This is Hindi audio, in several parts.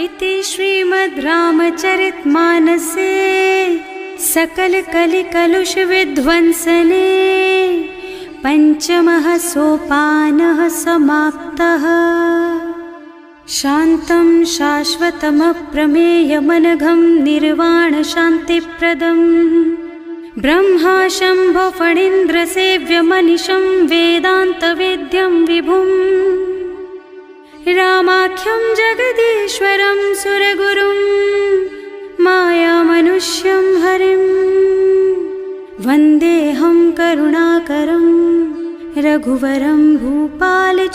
इति श्रीमद् रामचरितमानसे सकल कलि कलुष विध्वंसने पंचमः सोपानः समाप्तः। शान्तं शाश्वतमप्रमेयमनघं निर्वाण शान्तिप्रदं ब्रह्मा शम्भो फणीन्द्रसेव्यमनिशं वेदान्तवेद्यं विभुं रामाख्यं जगदीश्वरं सुरगुरुं मायामनुष्यं हरिं वन्देऽहं करुणाकरं रघुवरं भूपालचूडामणिम्।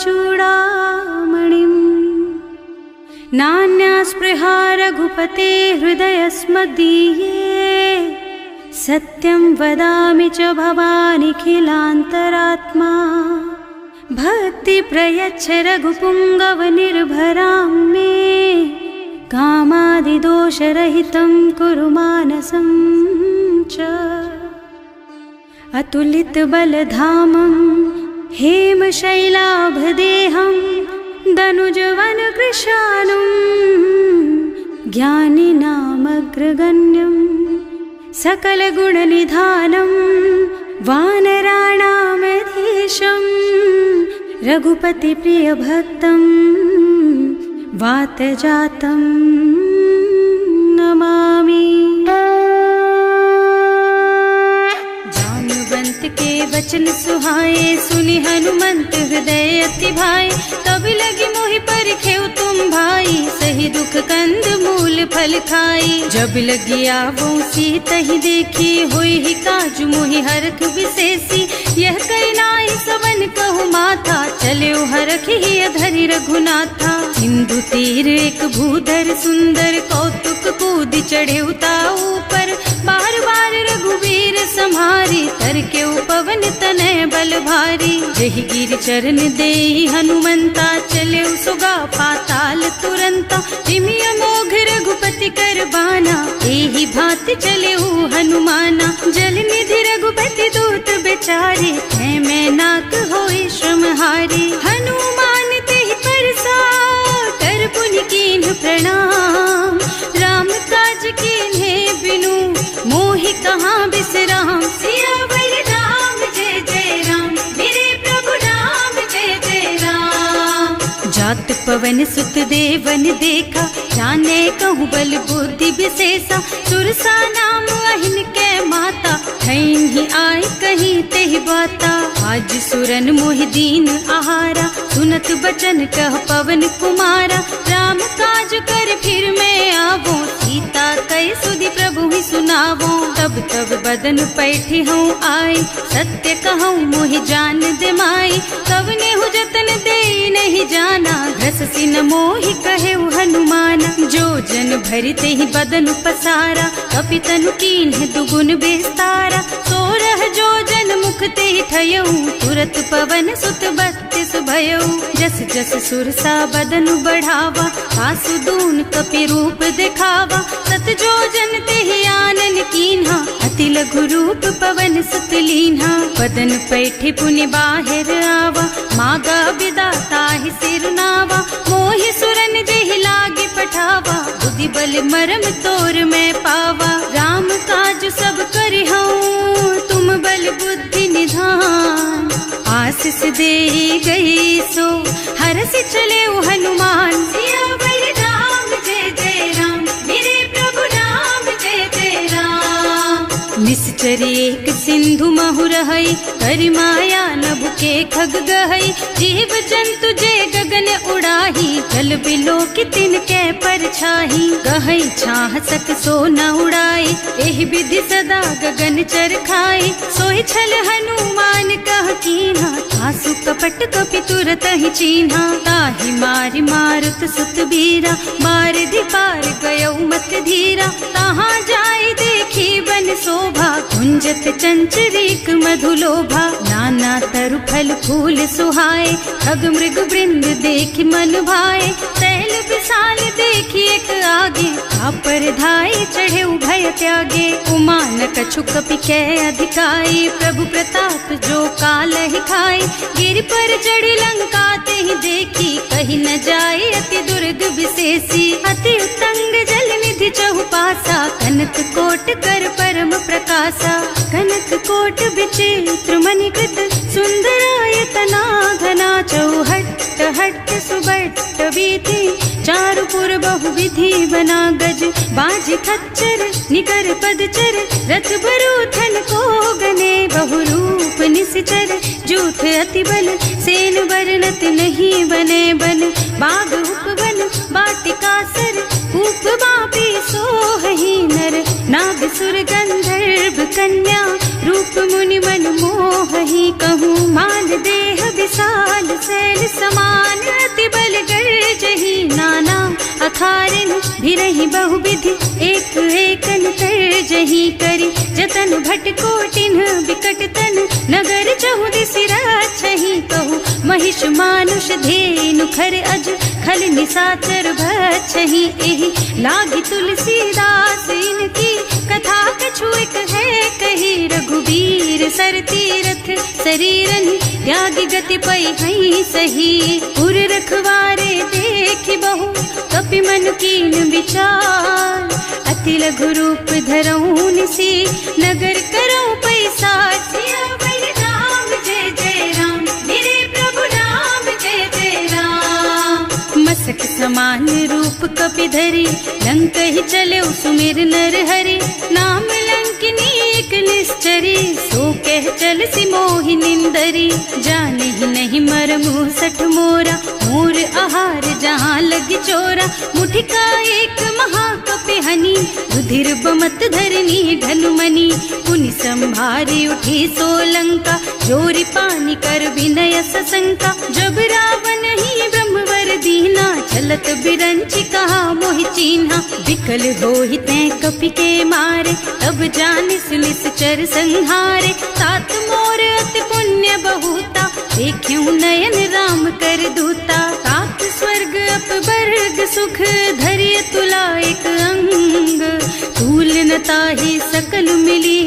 नान्यास्पृहा रघुपते हृदयस्मदीये सत्यं वदामि च भवानिखिलान्तरात्मा। भक्ति प्रयच्छ रघुपुङ्गवनिर्भरां मे कामादिदोषरहितं कुरु मानसं च। अतुलितबलधामं हेमशैलाभदेहं दनुजवनकृशानुं ज्ञानिनामग्रगण्यं सकलगुणनिधानं वानराणामधीशं रघुपतिप्रियभक्तं वातजातं नमामि। जानुबंत के वचन सुहाए सुनि हनुमंत हृदय अति भाए। तब लगी मोहि परिखेउ तुम भाई सही दुख कंद मूल फल खाई। जब लगी आवो सीतहि देखी होई ही काजु मोहि हरख विशेषी। यह कई नाई सवन कहु माथा चले हरखि ही अधरि रघुनाथा। सिंधु तीर एक भूधर सुंदर कौतुक कूद चढ़े उताऊ पर। बार बार रघुवीर सम्हारी तर के उपवन तनय बल भारी। जहि गिर चरण देहि हनुमंता चले सुगा पाताल तुरंता। जिमि अमोघ रघुपति कर बाना एहि भांति चले हनुमाना। जल निधि रघुपति दूत बेचारे है मैं नाक होई श्रमहारी। हनुमान तेहि परसा कर पुनि कीन्ह प्रणाम। राम काज कीन्हे बिनु मोहि कहाँ बिसराम। सियावर राम जय जय राम मेरे प्रभु राम जय जय राम। जात पवन सुत देवन देखा जाने कहूँ बल बुद्धि विशेषा। सुरसा नाम अहिन के माता ठैन ही आय कहीं तेहि बाता। आज सुरन मोहि दीन आहारा सुनत बचन कह पवन कुमारा। राम काज कर फिर मैं आवो सीता कई सुधि प्रभु ही सुनावो। तब तब बदन पैठी हूँ आए सत्य कहूँ मोहि जान दे माई। तब नेहु जतन दे नहीं जाना घस सिन मोहि कहे हनुमान। जो जन भरिते ही बदन पसारा कपि तनु कीन्ह दुगुन बेस्तारा। सोरह जो जन मुख ते ठयऊ तुरत पवन सुत 32 भयऊ। जस जस सुरसा बदन बढ़ावा कासु दून कपि रूप दिखावा। सत जो जन ते आनन कीन्हा अति लघु रूप पवन सुत लीन्हा। बदन पैठी पुनि बाहिर आवा मागा विदाता ही सिरनावा। मोहि सुरन जेहि लागे पठावा बुद्धि बल मरम तोर में पावा। राम काज सब करिहूँ तुम बल बुद्धि निधान। आशीष दे गई सो हरष चले हनुमान। सियावर राम जय जय राम मेरे प्रभु राम जय जय राम। निश्चर एक सिंधु महु रहई कर माया नभ के खग गहई। जीव जंतु जे गगन उड़ाही जल बिलो की तिनके परछाही। गहई छाह सक सो न उड़ाई एहि विधि सदा गगन चर खाई। सोई छल हनुमान कह कीन्हा आसु कपट कपि तुरत ही चीन्हा। ताहि मारि मारुत सुत बीरा बारिधि पार गयौ मत धीरा। तहाँ जाय देखी बन शोभा कुंजत चंचरीक मधुलोभा। नाना तरु फल फूल सुहाए खग मृग वृंद देखि मन भाए। तैल विशाल देखी एक आगे पर धाई चढ़े भय त्यागे। उमान कछु कपि कै अधिकाई प्रभु प्रताप जो काल ही खाई। गिर पर चढ़ी लंका ते ही देखी कहीं न जाए अति दुर्ग जग विशेषी अति उत्तंग जल निधि चहुपासा कनक कोट कर परम प्रकाशा कनक कोट विचित्र मणिकृत सुंदरायतना घना चौहट्ट हट्ट सुबट्ट वीथि चारुपुर बहुविधि बना गज बाजी खच्चर निकर पदचर रथ बरूथन को गने बहुरूप निश्चर जूथ अति बल सेन वर्णत नहीं बने बन बाग उपवन बाटिका सर कूप बापी सोहहि नर नाग सुर गंधर्व कन्या रूप मुनि मन मोहहि कहूँ माल देह विशाल शैल समान अति बल गर्जहि नाना अखारिन भिरहि बहुविधि एक एकन तरजहि करि जतन भट कोटिन बिकट तन नगर चहुदिस राछहि कहूँ महिष मानुष धेनु खर अज खल निशाचर भक्षहि एहि लागी तुलसीदास इनकी कथा कछु एक है कही रघुबीर सर तीरथ शरीरन त्यागी गति पई हई सही उर रखवारे देखि बहु कपि मन कीन विचार अति लघु रूप धरऊं निसी नगर करऊं पैसा सियावर राम जय जय राम मेरे प्रभु राम जय जय राम मसक समान रूप कपि धरी लंक ही चले सुमिर नर हरि नाम लंकिनी एक निश्चरी सो कह चल सी मोहि निंदरी जाने ही नहीं मर मुँह सठ मोरा मोर आहार जहाँ लगी चोरा मुठिका एक महाकपि हनी रुधिर बमत धरनी ढलुमनी पुनि संभारी उठी सोलंका जोरी पानी कर विनय सशंका जब रावण ही ब्रह्मवर दीना चलत बिरंची कहा मोहि चीन्हा विकल होहि तै कपि के मारे तब जानिस निश्चर संहारे तात मोर अति पुण्य बहुता देखूं नयन राम कर दूता तात स्वर्ग अपवर्ग सुख धैर्य तुला एक अंग तूल न ताहि सकल मिली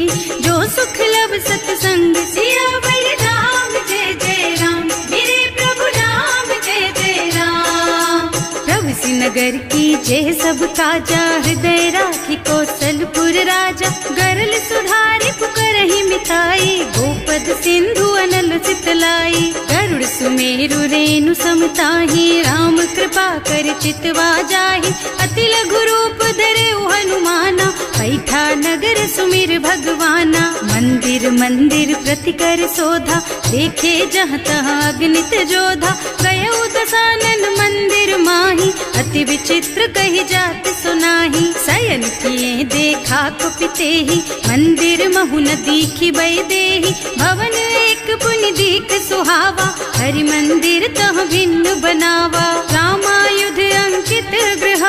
जो सुख लब सत्संग सियावर राम जय जय राम मेरे प्रभु राम जय जय राम प्रभु सी नगर की जय सब काजा हृदय राखी कौशलपुर राजा गरल सुधारी पुकरहि मिताई गोपद सिंधु अनल चितलाई गरुड़ सुमेरु रेणु समताहि राम कृपा कर चितवा जाहि अति लघु रूप धरे हनुमाना बैठा नगर सुमिर भगवाना मंदिर मंदिर प्रति कर शोधा देखे जहाँ तहाँ अग्नित जोधा गये दशानन मंदिर माही अति विचित्र कही जात सुनाही शयन किए देखा कुपिते ही मंदिर महु न दीखी बई देही भवन एक पुनि दीख सुहावा हरि मंदिर तह भिन्न बनावा रामायुध अंकित गृह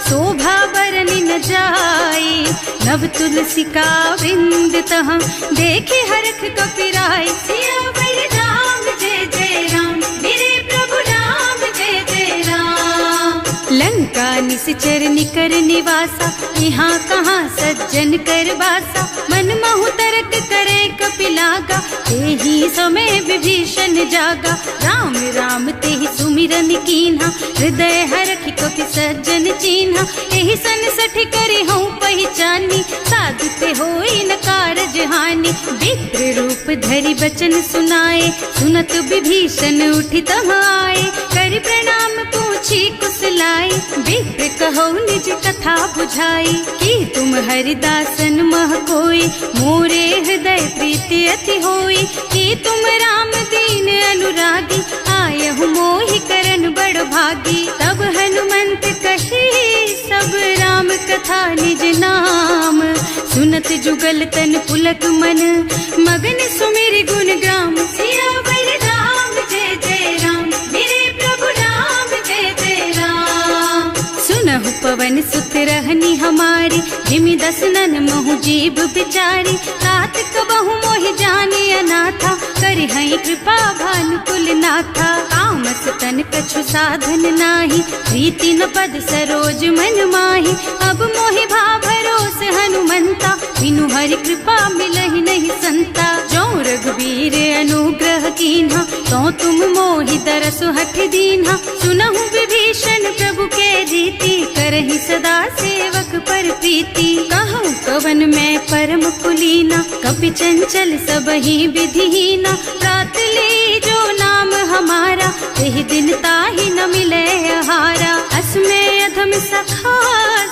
शोभा बरनि न जाई नव तुलसी का बिंद तह देखे हरख कपिराई सियावर राम जय जय राम मेरे प्रभु राम जय जय राम लंका निश्चर निकर निवासा यहाँ कहाँ सज्जन कर बासा मन महु तरक करे कपिलागा तेहि समय विभीषण जागा राम राम तेहि सुमिरन कीन्हा हृदय हरखि कपि सज्जन चीन्हा एहि सन सठि करे हूँ पहचानी साधु ते होई न कारज हानि विप्र रूप धरि बचन सुनाए सुनत विभीषण उठि तह आए करि प्रणाम पूछी कुशलाई विप्र कहो निज कथा बुझाई कि तुम हरिदासन मह कोई मोरे हृदय प्रीति अति होई कि तुम राम दीन अनुरागी आय हूँ मोहि करन बड़ भागी तब हनुमंत कही सब राम कथा निज नाम सुनत जुगल तन पुलक मन मगन सुमिर गुण ग्राम सियावर राम जय जय राम मेरे प्रभु राम जय जय राम सुनहु पवन सुत रहनी हमारी जिमि दसनन महु जीव बिचारी तात कबहु मोहि जाने अनाथा करि हई कृपा भानु कुल नाथा तामस तन कछु साधन नाही प्रीति न पद सरोज मन माही अब मोहि भा भरोस हनुमंता बिनु हरि कृपा मिलहि नहीं संता जो रघुबीर अनुग्रह कीन्हा, तो तुम मोहि दरसु हठ दीन्हा। सुनहु विभीषण प्रभु के रीति, करहि सदा सेवक पर प्रीति। कहूँ कवन मैं परम कुलीना, कपि चंचल सबहि विधिहीना। प्रात ले जो नाम हमारा, तेहि दिन ताहि न मिले आहारा। असमय अधम सखा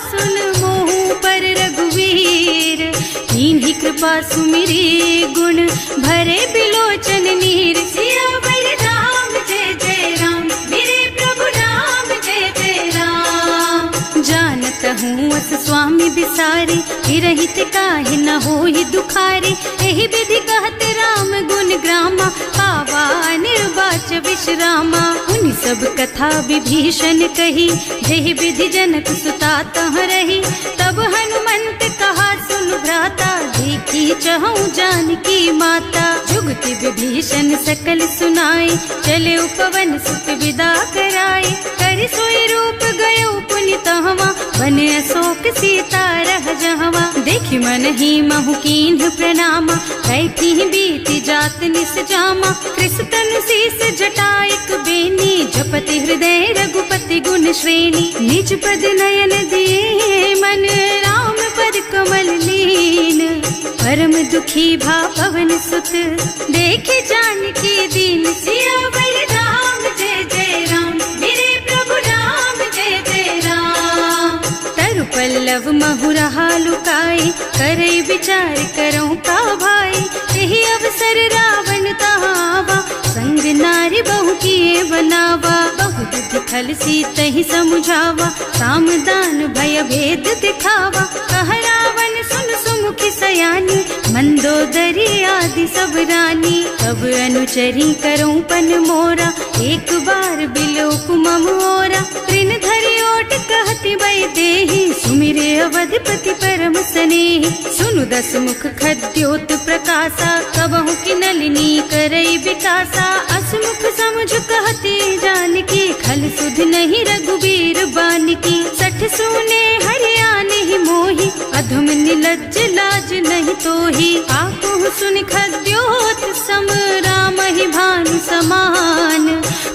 सुन मोहु पर रघुवीर, कीन्ही कृपा सुमिरी गुण भरे बिलोचन नीर। सियावर राम जय जय राम, मेरे प्रभु राम जय जय राम। जानत हूँ अस स्वामी बिसारी, हिरहित काहे न होहि दुखारी। एहि विधि कहत राम गुण ग्रामा, पावा निर्वाच विश्रामा। उन सब कथा विभीषण कही, जेहि विधि जनक सुता तह रही। तब हनुमंत कहा सुन भ्राता, देखी चहु जानकी माता। जुगति विभीषण सकल सुनाई, चले उपवन सुत विदा कराई। कर सोई रूप गयो पुनि तहवा, वन अशोक सीता रह जहवा। देखि मन ही महु कीन्ह प्रणामा, कैथी बीति जात निस जामा। कृष तनु शीस जटाइक बेनी, जपति हृदय रघुपति गुण श्रेणी। निज पद नयन दिए मन, राम पद कमल लीन। परम दुखी भा पवन सुत, देखे जानकी दीन। सियावर राम जय जय राम, मेरे प्रभु राम जय जय राम। तरु पल्लव महुरहा लुकाई, करई विचार करऊं का भाई। तेहि अवसर रावण तहावा, संग नारी बहु किए बनावा। बहु बुद्धि खल सीतहि समुझावा, साम दान भय भेद दिखावा। कह रावण सुन सुमुखी सयानी, मंदोदरी आदि सब रानी। तब अनुचरी करऊं पन मोरा, एक बार बिलोक मम ओरा। तृण धरि ओट कहति भय देहि, सुमिरे अवधपति परम स्नेहि। सुनु दस मुख खद्योत प्रकाशा, कबहु की नलिनी करई विकासा। असमुख समझ कहती जानकी, खल सुध नहीं रघुबीर बानकी। सठ सूने हरियाणा ही मोहि, अधम निलज्ज लाज नहीं तोहि। आकुह सुन खद्योत सम, राम ही भानु समान।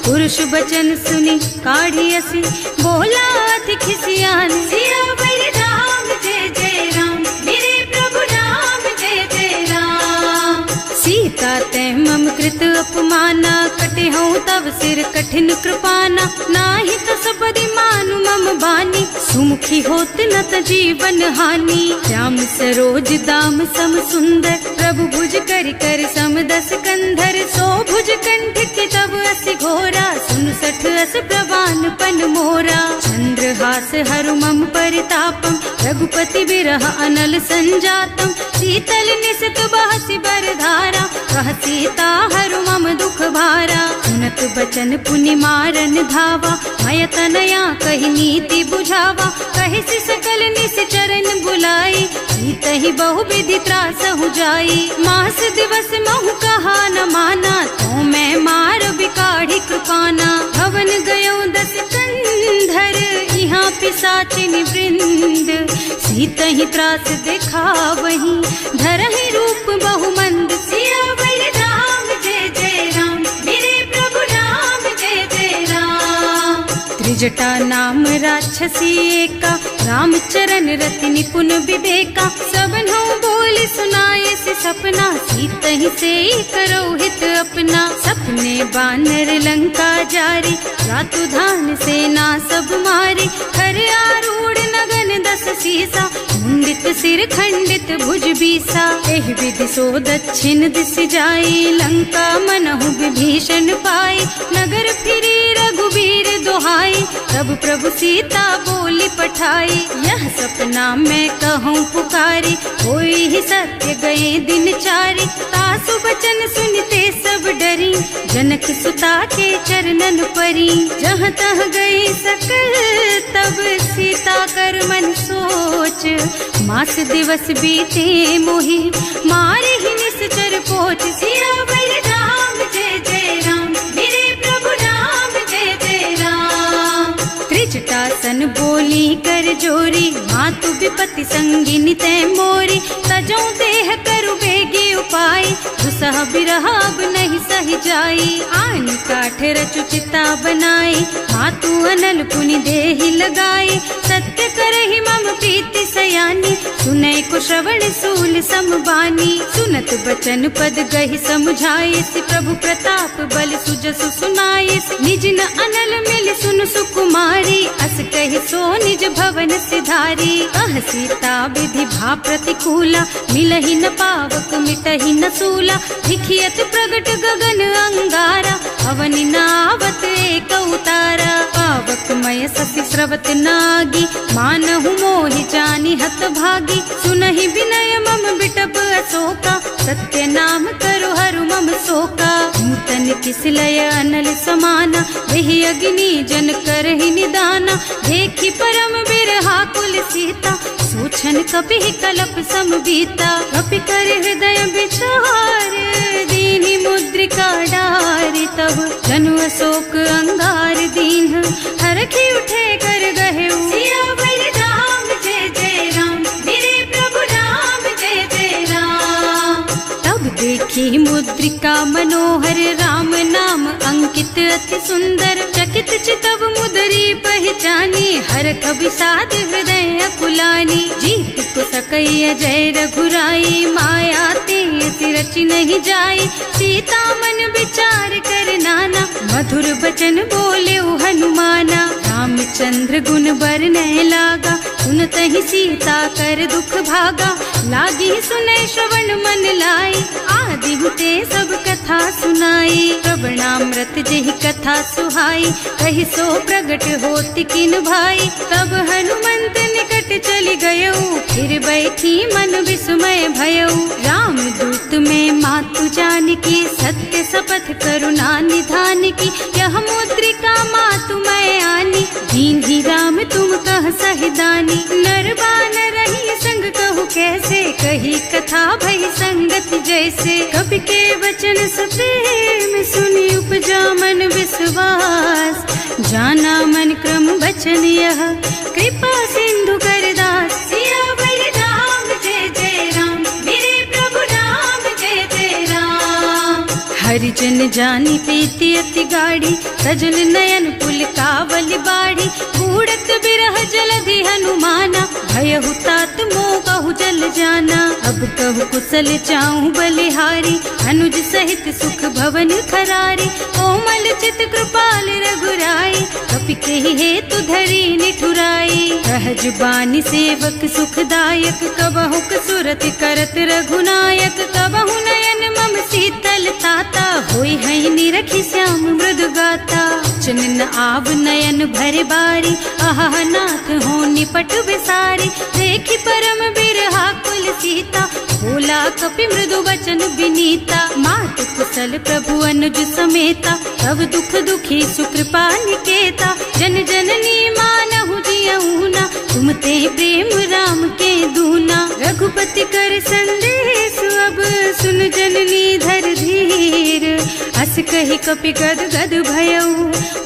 पुरुष बचन सुनि काढ़ी असी, बोला अति खिसियान। सियावर राम जय जय राम, मेरे प्रभु राम जय जय राम। सीता ते मम कृत अपमाना, कटे हूँ तब सिर कठिन कृपाना। नाही तो सबदि मानु मम बानी, सुमुखी होत न त जीवन हानि। श्याम सरोज दाम सम सुंदर, प्रभु भुज कर कर सम दस कंधर। सो भुज कंठ के तब असि घोरा, सुन सठ अस प्रवान पन मोरा। चंद्रहास हरु मम परितापम, रघुपति बिरह अनल संजातम। शीतल निसित बहसि बरधारा, कह सीता हरु मम दुख भारा। सुनत बचन पुनि मारन धावा, मय तनया कहि नीति बुझावा। कहि सि सकल निस चरण बुलाई, सीतहि बहु विधि त्रासहु जाई। मास दिवस महु कहा न माना, तो मैं मार बिकाढ़ी कृपाना। भवन गयो दस कंधर, यहाँ पिशाचिनि वृंद। सीतहि त्रास दिखावहि, धरहि रूप बहुमंद। सियावर राम जय जय राम, मेरे प्रभु राम जय जय राम। त्रिजटा नाम राक्षसी एका, राम चरण रति निपुण विवेका। सबनों बोले सुनाए से सपना, सीतहि से करो हित अपना। सपने बानर लंका जारी, रातु धान सेना सब मारी। खर आरूढ़ नगन दस सीसा, मुंडित सिर खंडित भुज बीसा। एहि विधि सो दक्षिण दिस जाई, लंका मनहु विभीषण पाई। नगर फिरी रघुबीर दोहाई, तब प्रभु सीता बोली पठाई। यह सपना मैं कहूँ पुकारी, होई ही सत्य गए दिन चारी। तासु बचन सुनते सब डरी, जनक सुता के चरणन परी। जहाँ तह गई सकल तब सीता कर मन सोच। मास दिवस बीते मोहि, मारे ही निश्चर पोच। सियावर राम जय जय राम, मेरे प्रभु राम जय जय राम। विजटासन बोली कर जोरी, मातु विपत्ति संगिनी तै मोरी। तजो देह करु बेगी उपाय, दुसह बिरह अब नहीं सही जाई। आन काठ रचु चिता बनाई, मातु अनल पुनि देहि लगाई। सत्य करहि मम प्रीति सयानी, सुनै को श्रवण सूल समबानी। सुनत बचन पद गहि समझाई, प्रभु प्रताप बल सुजसु सुनाई। निज न अनल मिल सुन सुकुमारी, अस कहि सो निज भवन सिधारी। कह सीता विधि भा प्रतिकूला, मिलहि न पावक मिटहि न सूला। भिखियत प्रगट गगन अंगारा, अवनि नावत एक उतारा। पावक मय ससी स्रवत नागी, मानहु मोहि जानि हत भागी। सुनहि विनय मम बिटप अशोका, सत्य नाम करु हरु मम शोका। नूतन किसलय अनल समाना, वही अग्नि जन करहि निदाना। देखि परम बिरहा कुल सीता, सोचन कपि कलप सम बीता। कपि कर हृदय विचार, दीनि मुद्रिका डारि। तब जनु अशोक अंगार दीन, हरखि उठे कर गहे सियावर राम जय जय राम। मेरे प्रभु राम जय जय राम। तब देखी मुद्रिका मनोहर, राम नाम अंकित अति सुंदर। चकित चितव मुदरी पहचानी, हरख विषाद हृदय अकुलानी। जीत को सकैय जय रघुराई, माया ते अति रचि नहीं जाई। सीता मन विचार कर नाना, मधुर बचन बोले हनुमाना। रामचंद्र गुण बरनय लागा, सुनतहि सीता कर दुख भागा। लागी सुनै श्रवण मन लाई, आदि हुते सब कथा सुनाई। श्रवणामृत जेहि कथा सुहाई, कहि सो प्रगट होति किन भाई। तब हनुमंत निकट चली गयऊ, फिर बैठी मन विस्मय भयऊ। राम दूत में मातु जानकी, सत्य शपथ करुणा निधान की। यह मुद्रिका मातु मैं आनी, दीन ही राम तुम कह सहिदानी। नर बानर रही संग कहु कैसे, कही कथा भई संगत जैसे। कवि के वचन सप्रेम सुनि उपजा मन विश्वास। जाना मन क्रम वचन यह, कृपा सिंधु कर दास। सियावर राम जय जय राम, मेरे प्रभु राम जय जय राम। हरिजन जानी प्रीति अति गाढ़ी, सजल नयन पुलकावल बाढ़ी। बूढ़त बिरह जलधि हनुमाना, भयहु तात मोह कहु जल जाना। अब कहु कुशल चाहूं बलिहारी, अनुज सहित सुख भवन खरारी। कोमल चित कृपाल रघुराई, कपि केहि हेतु धरी निठुराई। सहज बानी सेवक सुखदायक, कबहु सुरत करत रघुनायक। कबहु नयन मम शीतल ताता, होई है निरखि श्याम मृदु गाता। चनन आव नयन भरे बारी, आहा नाथ हो निपट विसारी। देखि परम बिरहा कुल सीता, बोला कपि मृदु वचन विनीता। मात कुशल प्रभु अनुज समेता, तब दुख दुखी सुकृपा निकेता। जन जननी मानहु जियऊना, तुम ते प्रेम राम के दूना। रघुपति कर संदेश अब सुन जननी धर धीर। हस कहि कपि गद गद भयऊ,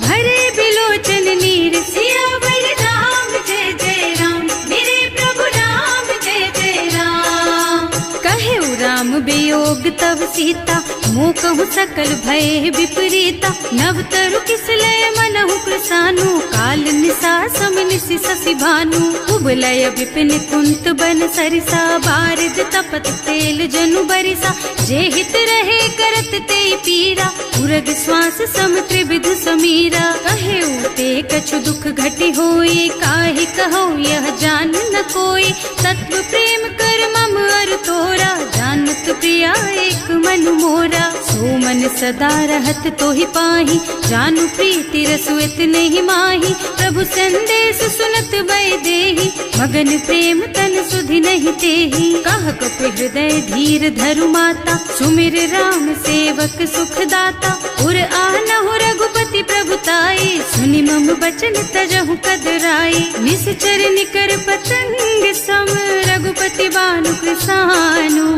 भरे बिलोचन नीर। सियावर राम जय जय राम, मेरे प्रभु राम जय जय राम। कहेउ राम वियोग तब सीता, मोह कहु सकल भय विपरीता। नव तरु किसलय मनहु कृसानु, काल निसा सम निसि शशि भानु। उबलय विपिन कुंत बन सरिसा, बारिद तपत तेल जनु बरिसा। जे हित रहे करत ते पीरा, उरग श्वास सम त्रिविध समीरा। कहेउ ते कछु दुख घटि होई, काहि कहो यह जान न कोई। तत्व प्रेम कर मम अर तोरा, जानत प्रिया एक मन मोरा। सो मन सदा रहत तोहि पाहि, जानु प्रीति रसु इतने ही माही। प्रभु संदेश सुनत वै देहि, मगन प्रेम तन सुधि नहीं तेहि। कह कपि हृदय धीर धरु माता, सुमिर राम सेवक सुख दाता। उर आनहु रघुपति प्रभुताई, सुनि मम बचन तजहु कदराई। निश्चर निकर पतंग सम, रघुपति बानु कृसानु।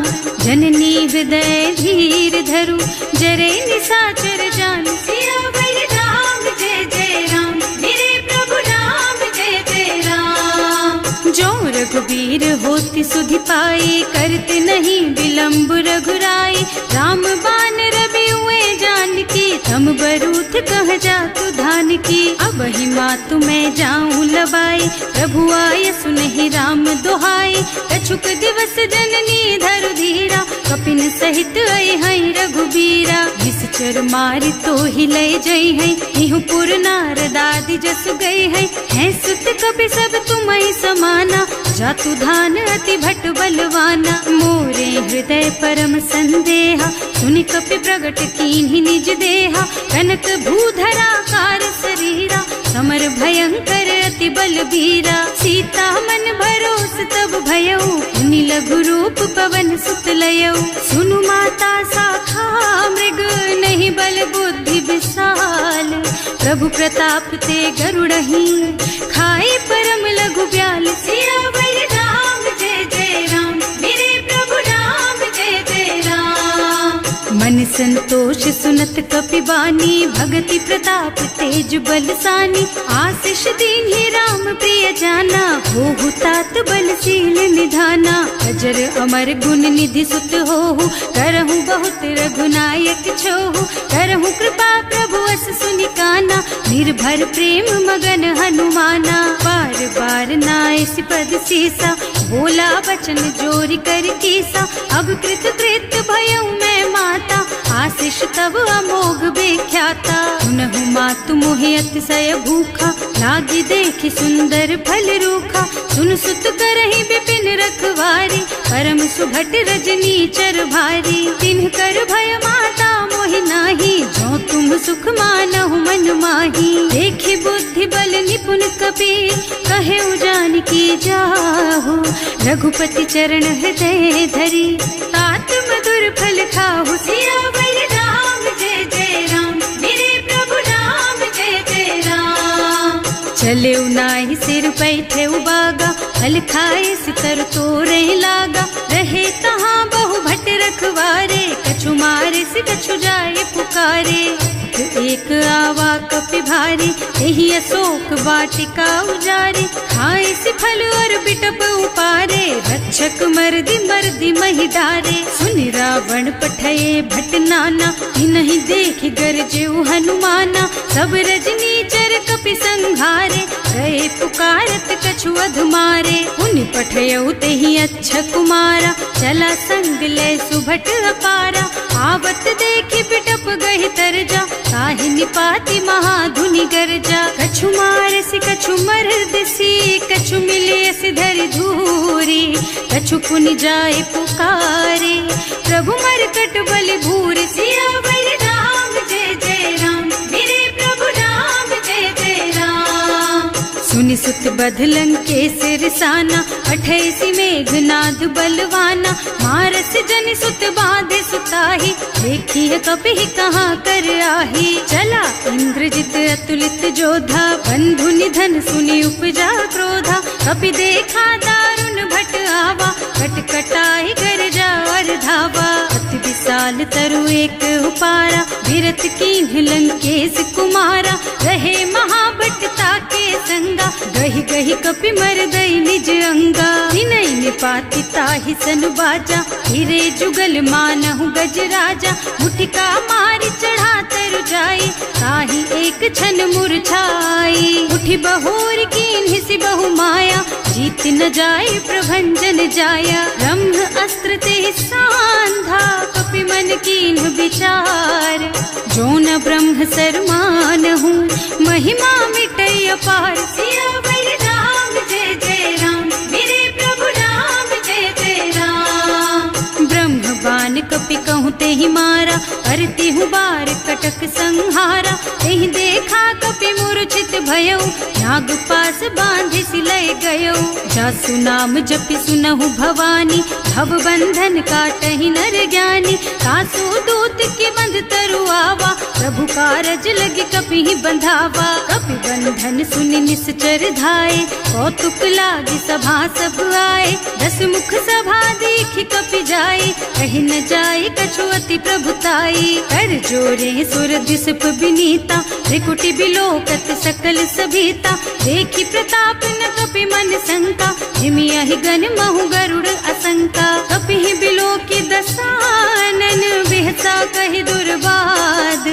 जननी हृदय धीर धरु, जरे निशाचर जानु। सियावर राम जय जय राम, मेरे प्रभु राम रघुबीर होति सुधि पाए, करते नहीं विलम्ब रघुराई। राम बान रवि हुए जानकी, तम बरूथ कह जातु धान की। अब ही मातु मैं जाऊं लबाई, प्रभु आय सुनहि राम दुहाई। कछुक दिवस जननी धरु धीरा, कपिन सहित आई है रघुबीरा। निश्चर मारि तो ही लय जई है, इहु पुर नारद आदि जस गए है सुत कपि सब तुम्हि समाना। जातु धान अति भट बलवाना, मोरे हृदय परम संदेहा। सुनि कपि प्रगट कीन्हि निज देहा, कनक भूधरा कार शरीरा। समर भयंकर अति बलबीरा, सीता मन भरोस तब भयउ। मुनि लघु रूप पवन सुत लयउ, सुनु माता शाखा मृग। नहीं बल बुद्धि विशाल, प्रभु प्रताप ते गरुड़हि। खाई परम लघु ब्याल, सियावर राम जय जय राम। मेरे प्रभु राम जय जय राम। मन संतोष सुनत कपि बानी, भगति प्रताप तेज बलसानी। आशीष दीन्हि राम प्रिय जाना, होहु तात बलशील निधाना। अजर अमर गुण निधि सुत होहु, करहु बहुत रघुनायक छोहु। करहु कृपा प्रभु अस सुनि काना, निर्भर प्रेम मगन हनुमाना। बार बार नाइस पद सीसा, बोला वचन जोरि कर कीसा। अब कृत कृत भयउ मैं माता, आशीष तब अमोघ बेख्याता। सुनहु मातु मोहि अतिशय भूखा, लागी देखि सुंदर फल रूखा। सुन सुत करहि विपिन रखवारी, परम सुभट रजनी चर भारी। तिन्ह कर भय माता मोहि नाही, जो तुम सुख मानहु मन माही। देखि बुद्धि बल निपुण कपीर, कहे जानकी जाहु। रघुपति चरण हृदय धरी, तात मधुर फल खाहु। सियावर राम जय जय राम, मेरे प्रभु राम जय जय राम। चले नाहि सिर बैठे बागा, फल खाए सितर तोरे लागा। रहे तहाँ बहु भट रखवारे, कछु मारे से कछु जाए पुकारे। एक आवा कपि भारी, यही अशोक वाटिका उजारी। खाए से फल और बिटप उपारे, रक्षक मर्दि मर्दि महि डारे। सुनि रावण पठये भट नाना, नहीं देखि गरजेउ हनुमाना। सब रजनी चर कपि संघारे, गए पुकारत कछु अधमारे। उनि पठयउ तेहि अच्छा कुमारा, चला संग लय सुभट अपारा। आवत देखि बिटप गहि तरजा, ताहि निपाति महाधुनि गरजा। कछु मारसि कछु मरदसी, कछु मिलियसि धरि धूरी। कछु पुनि जाए पुकारे, प्रभु मरकट बलि भूरि। सियावर राम जय जय राम, मेरे प्रभु राम जय जय राम। सुनि सुत बध लंकेश रिसाना, पठैसि मेघनाद बलवाना। मारस जनि सुत बाधे सुताही, देखिए कपि कहाँ कर आही। चला इंद्रजित अतुलित जोधा, बंधु निधन सुनि उपजा क्रोधा। कपि देखा दारुण भट आवा, कटकटाई गरजा और धावा। अति विशाल तरु एक उपारा, विरत कीन्ह लंकेश कुमारा। रहे महाभट ताके संगा, गहि गहि कपि मरदई निज अंगा। विनय निपाति ताहि सन बाजा, हिरे जुगल मानहु गज राजा। मुठिका मारि चढ़ा तरु जाई, ताहि एक छन मूर्छाई। उठि बहोर कीन्हि सि बहु माया, जीत न जाए प्रभंजन जाया। ब्रह्म अस्त्र ते सांधा, कपि मन कीन्ह विचार। जो न ब्रह्म सर मानहु, महिमा मिटै अपार। सियावर राम जय जय राम, मेरे प्रभु राम जय जय राम। ब्रह्म बान कपि कहूँ तेहि मारा, करती हूँ बार कटक संहारा। तेहि देखा कपि मूर्छित भयउ, नाग पास बांधि सिलय गयउ। जासु नाम जपि सुनहु भवानी, भव बंधन काटहि नर ज्ञानी। सासु दूत के बंध तरु आवा, प्रभु कारज लगी कपि बंधावा। कपि बंधन सुनि निश्चर धाये, कौतुक लागी सभा सब आए। 10 मुख सभा देखि कपि जाए, कहि न जाए कछु अति प्रभुताई। कर जोरे सुर दिसप बिनीता, त्रिकुटी बिलोकत सकल सभीता, देखी प्रताप न कपि मन शंका, हिमिया ही गन महु गरुड़ असंका। कपि ही बिलो की दसानन, बिहसा कहि दुर्बाद,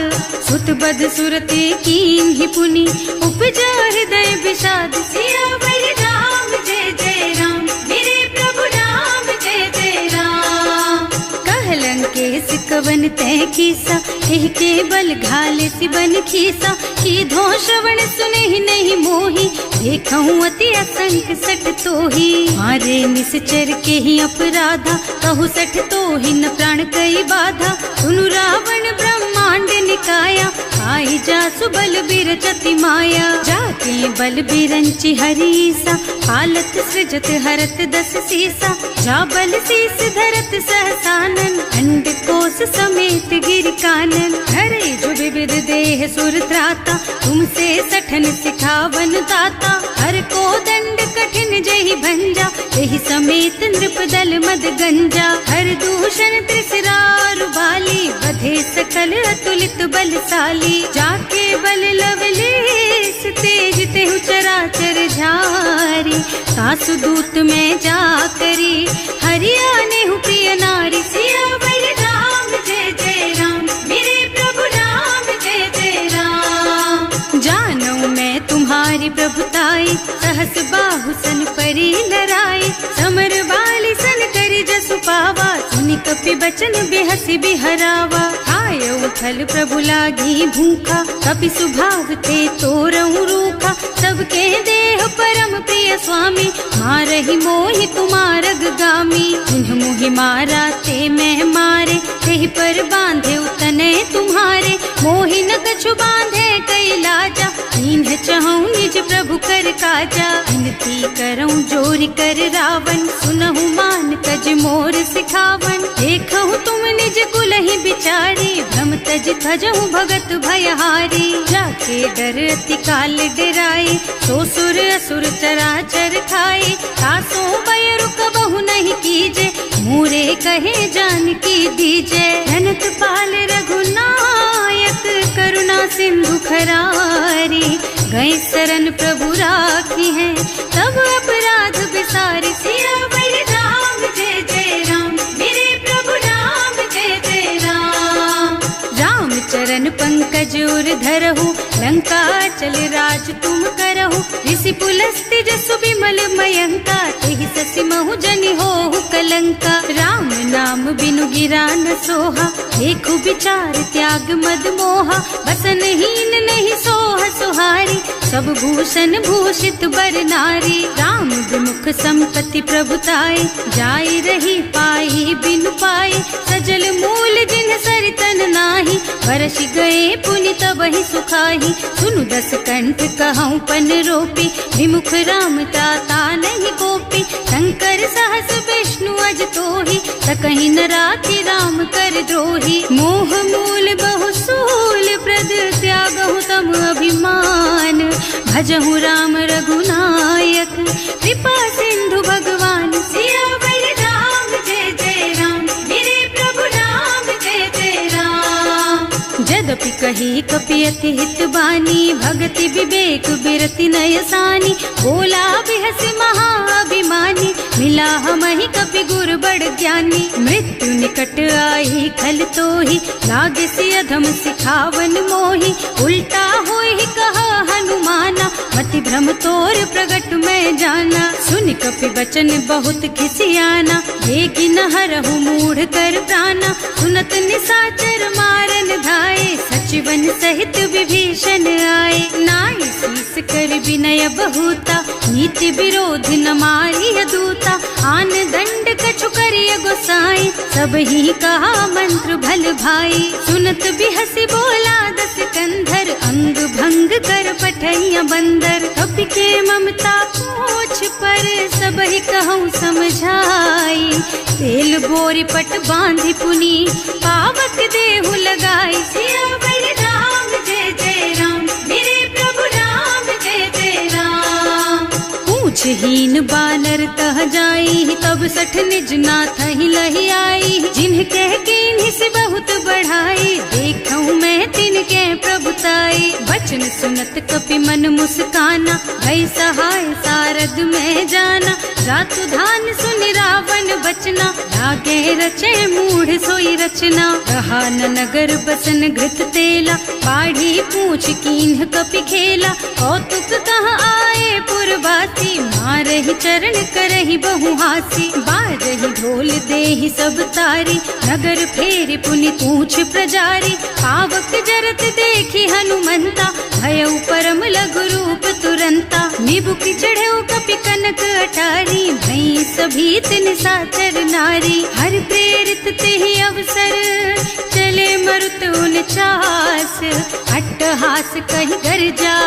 सुत बद सुरते कीन ही पुनि, उपजा हृदय विषाद। सियावर राम जय जय राम, मेरे प्रभु राम जय जय राम। कहलंकेश कवन तै कीसा, एह के बल घाले सिबन खीसा, की धो श्रवण सुने ही नहीं मोही, देखूं अति असंख सठ तोही। मारे निश्चर के ही अपराधा, कहु सठ तो ही न प्राण कई बाधा। सुनु रावण ब्रह्मांड निकाया, आई जासु बल बिरचति माया। जाके बल बिरंचि हरीसा, हालत सृजत हरत दस सीसा। जा बल शीस धरत सहसानन, अंड कोस समेत गिर कानन। हरे जो विविध देह सुर त्राता, तुमसे सठन सिखावन दाता। हर को दंड कठिन जहि भंजा, यही समेत नृपदल मद गंजा। हर दूषण त्रिसरारु बाली, बधे सकल अतुलित बलशाली। जाके बल लवलेस तेज तेहु चराचर झारी, सासु दूत में जा करी, हरियाणे हूँ प्रिय नारी। सियावर राम जय जय राम, मेरे प्रभु राम जय जय राम। जानू मैं तुम्हारी प्रभुताई, सहस बाहु सन परी लराई। समर बाली सन करी जसु पावा, सुनि कपि बचन बेहसी बिहरावा। आयो थल प्रभु लागी भूखा, कपि सुभाव ते तोरऊ रूखा। सबके देह परम प्रिय स्वामी, मारहि मोहि कुमारग गामी। जिन्ह मोहि मारा ते मैं मारे, तेहि पर बांधे उतने तुम्हारे। मोहि न कछु बांधे कई लाजा, इन्ह चहूँ निज प्रभु कर काजा। विनती करऊँ जोरि कर रावण, सुनहु मान तज मोर सिखावन। देखहु तुम निज कुल ही बिचारी, भ्रम तज थजहु भगत भयहारी। जाके डर अति काल डराई, सो सुर असुर चराचर खाए। तासो भय रुक बहु नहीं कीजे, मूरे कहे जानकी दीजे। धनत पाल रघुनायक, करुणा सिंधु खरारी। गए शरण प्रभु राखी है, तब अपराध विसारी। सियावर राम जय जय राम, मेरे प्रभु राम जय जय राम। राम चरण पंकज उर धरहु, लंका चल राज तुम करहु। ऋषि पुलस्त्य जसु विमल मयंका, तेहि ससि महु जनि होहु कलंका। राम नाम बिनु गिरा न सोहा, देखु विचार त्याग मद मोहा। बसनहीन नहीं सोह सुहारी, सब भूषण भूषित बर नारी। राम विमुख संपत्ति प्रभुताई, जाई रही पाई बिनु पाई। सजल मूल जिन सरितन नाही, बरस गए पुनि तबहि सुखाही। सुनु दस कंठ कहूँ पन रोपी, विमुख राम ताता नहीं कोपी। शंकर सहस विष्णु अज तोहि, सकहि न राखि राम कर द्रोही। मोह मूल बहु सूल प्रद, त्यागहु तम अभिमान। भजहु राम रघुनायक, कृपा सिंधु भगवान। सियावर राम जय जय राम, मेरे प्रभु राम जय जय राम। जदपि कही कपि अति हित बानी, भगति विवेक बिरति नयसानी। बोला बिहस महाअभिमानी, मिला हमहि कपि गुर बड़ ज्ञानी। मृत्यु निकट आई खल तोहि, लागे सि अधम सिखावन मोहि। उल्टा होहि कहा हनुमाना, मति भ्रम तोर प्रगट मैं जाना। सुन कपि बचन बहुत खिसियाना, येगी न हरहु मूढ़ कर प्राणा। सुनत निशाचर मारन धाये, सचिवन सहित विभीषण आए। नाई शीस कर विनय बहुता, नीति विरोध न मारिय दूता। आन दंड कछु करिय गोसाई, सब ही कहा मंत्र भल भाई। सुनत बिहसी बोला दस कंधर, अंग भंग कर पठैया बंदर। कपि के ममता पूछ पर, सब ही कहूँ समझाई। तेल बोरी पट बांधि पुनी, पावक देहु लगाई। सियावर राम जय जय राम, मेरे प्रभु राम जय जय राम। पूछहीन बानर तह जाई, तब सठ निज नाथ ही लही आई। जिन्ह कह कीन ही से बहुत बढ़ाई, देखूं मैं तिनके प्रभुताई। बचन सुनत कपि मन मुस्काना, भई सहाय सारद में जाना। जातु धान सुनि रावण बचना, लागे रचे मूढ़ सोई रचना। रहा न नगर बसन घृत तेला, बाढ़ी पूछ कीन्ह कपि खेला। कौतुक कहाँ आए पुरवासी, मारहि चरण करहि बहु हासी। बाजहि ढोल देहि सब तारी, नगर फेरि पुनि पूछ प्रजारी। पावक जरत देखि हनुमंता, भयउ परम लघु रूप तुरंता। निबुकि चढ़ऊ कपि कनक अटारी, भई सभीत निशाचर नारी। हर प्रेरित तेहि अवसर, चले मरुत 49। अट्टहास कहि गर्जा,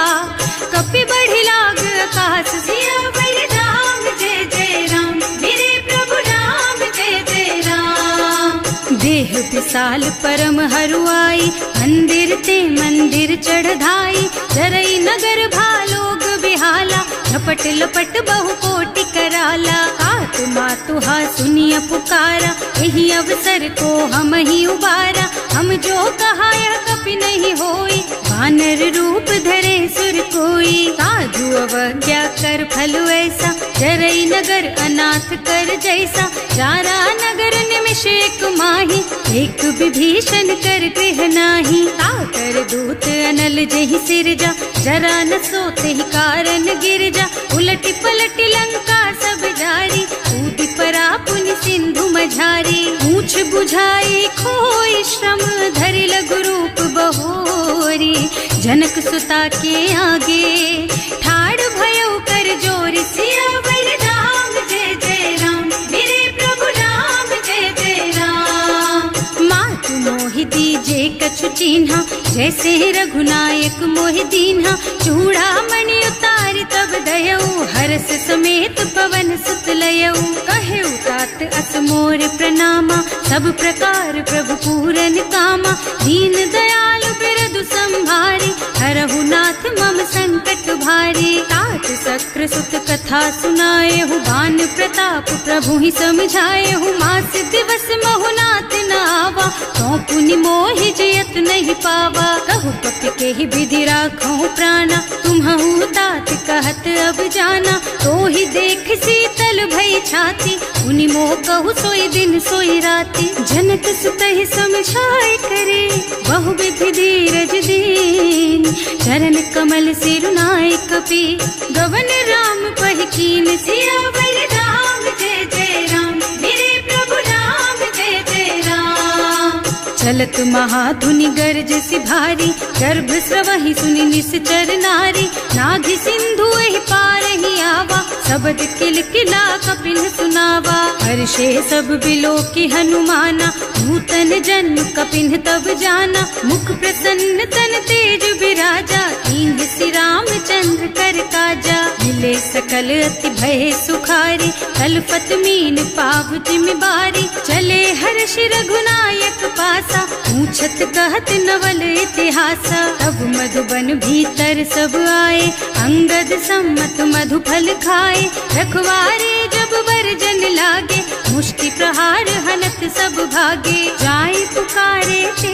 कपि बढ़ि लाग आकाश। सियावर राम जय जय राम, मेरे प्रभु राम जय जय राम। देह विशाल परम हरुआई, मंदिर ते मंदिर चढ़धाई। जरई नगर भालोग बिहाला, झपट लपट बहु कोटि कराला। आत्मा तुहा सुनिय पुकारा, यही अवसर को हम ही उबारा। हम जो कहा यह कपि नहीं होई, वानर रूप धरे सुर कोई। साधु अवज्ञा कर फल ऐसा, जरई नगर अनाथ कर जैसा। जारा नगर निमिष एक माही, एक विभीषण कर गृह नाही। ताकर दूत अनल जहि सिरजा, जरा न सोते ही कारण गिरजा। उलटि पलटि लंका सब जारी, कूदि परा पुनि सिंधु मझारी। पूछ बुझाई खोई श्रम, धरि लघु रूप बहोरी। जनक सुता के आगे, ठाड़ भयउ कर जोरी। सियावर राम जय जय राम, मेरे प्रभु राम जय जय राम। मातु मोहि दीजे कछु चिन्हा, जैसे रघुनायक मोहि दीन्हा। चूड़ामणि उतारि तब दयऊ, हरस समेत पवन सुत लयऊ। कहेउ तात अस मोर प्रणामा, सब प्रकार प्रभु पूरन कामा। दीन दयालु बिरदु संभारी, हरहु नाथ मम संकट भारी। तात सक्र सुत कथा सुनाएहु, बान प्रताप प्रभु ही समझाएहु। मास दिवस महु नाथ न आवा, तो पुनि मोहि जयत नहीं पावा। कहु कपि के ही विधि राखहु प्राणा, तुम्हु तात कहत अब जाना। तो ही देख शीतल भई छाती, उनि मोह कहु सोई दिन सोई राती। जनक सुतहि समझाए करे, बहु विधि धीरज दीन। चरण कमल सिरुनाए कपि, गवन राम पहि कीन। सियावर राम जय जय राम, मेरे प्रभु राम जय जय राम। चलत महाधुनि गर्ज सि भारी, गर्भ स्रवहि सुनि निश्चर नारी। नाभि सिंधु एहि पार ही आवा, शब्द किलकिला कपिन सुनावा। हर्षे सब बिलोकि हनुमाना, नूतन जन्म कपिन तब जाना। मुख प्रसन्न तन तेज विराजा, कीन्ह सि रामचंद्र कर काजा। मिले सकल अति भय सुखारी, तलपत मीन पाव जिम्मेवारी। चले हर्ष रघुनायक पासा, पूछत कहत नवल इतिहासा। तब मधुबन भीतर सब आए, अंगद सम्मत मधु फल खाए। रखवारे जब बरजन लागे, मुष्टि प्रहार हनत सब भागे। जाय पुकारे ते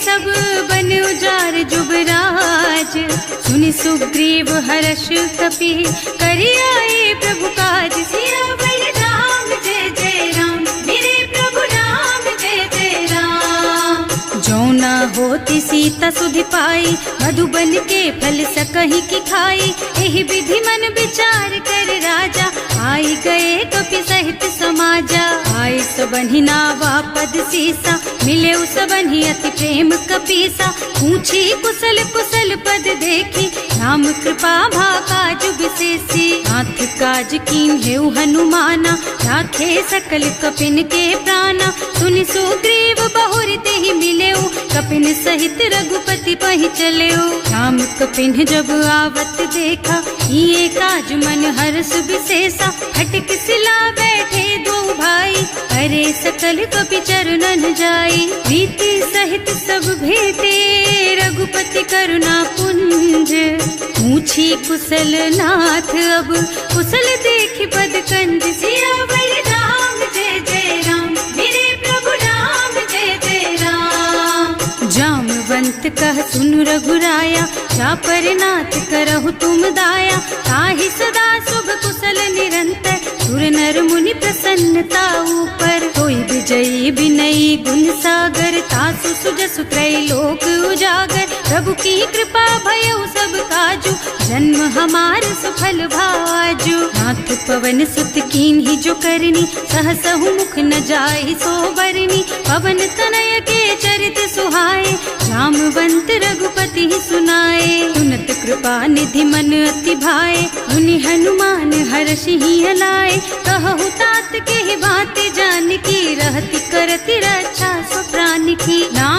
सब, बन उजार जुबराज। सुनि सुग्रीव हर्ष कपि, करि आए प्रभु काज। सियावर राम जय जय राम, मेरे प्रभु राम जय जय राम। जो न होती सीता सुधि पाई, मधुबन के फल सकहि की खाई। एहि विधि मन विचार कर राजा, आई गए कपि सहित समाजा। आए सबन्हि नावा पद सीसा, मिले सबन्हि अति प्रेम कपीसा। पूछी कुशल कुशल पद देखी, राम कृपा भा काज विशेषी। नाथ काज कीन्हेउ हनुमाना, राखे सकल कपिन के प्राणा। सुनि सुग्रीव बहुरि तेहि मिलेउ, कपिन सहित रघुपति पहि चलेउ। राम कपिन जब आवत देखा, ये काज मन हर्ष विशेषा। हटक सिला बैठे दो भाई, अरे सकल कपि चरणन जाई। प्रीति सहित सब भेटे, रघुपति करुणा पुंज। पूछी कुशल नाथ अब, कुशल देखि पद कंज। सियावर राम जय जय राम, मेरे प्रभु राम जय जय कह सुनु रघुराया, चापर नाथ करहु तुम दाया। ताहि सदा शुभ कुशल निरंतर, सुर नर मुनि प्रसन्नता ऊपर। कोई विजयी विनयी गुण सागर, तासु सुजसु त्रैलोक उजागर। प्रभु की कृपा भयउ सब काजू, जन्म हमार सफल भाजू। नाथ पवन सुत कीन्ही जो करनी, सहसहु मुख न जाहि सो बरनी। पवन तनय के चरित सुहाए, जामवंत रघुपति सुनाए। सुनत कृपा निधि मन अति भाए, मुनि हनुमान हर्षि हलाए। कहु तात के बात जानकी, रहति करति रक्षा सो प्राण की। नाम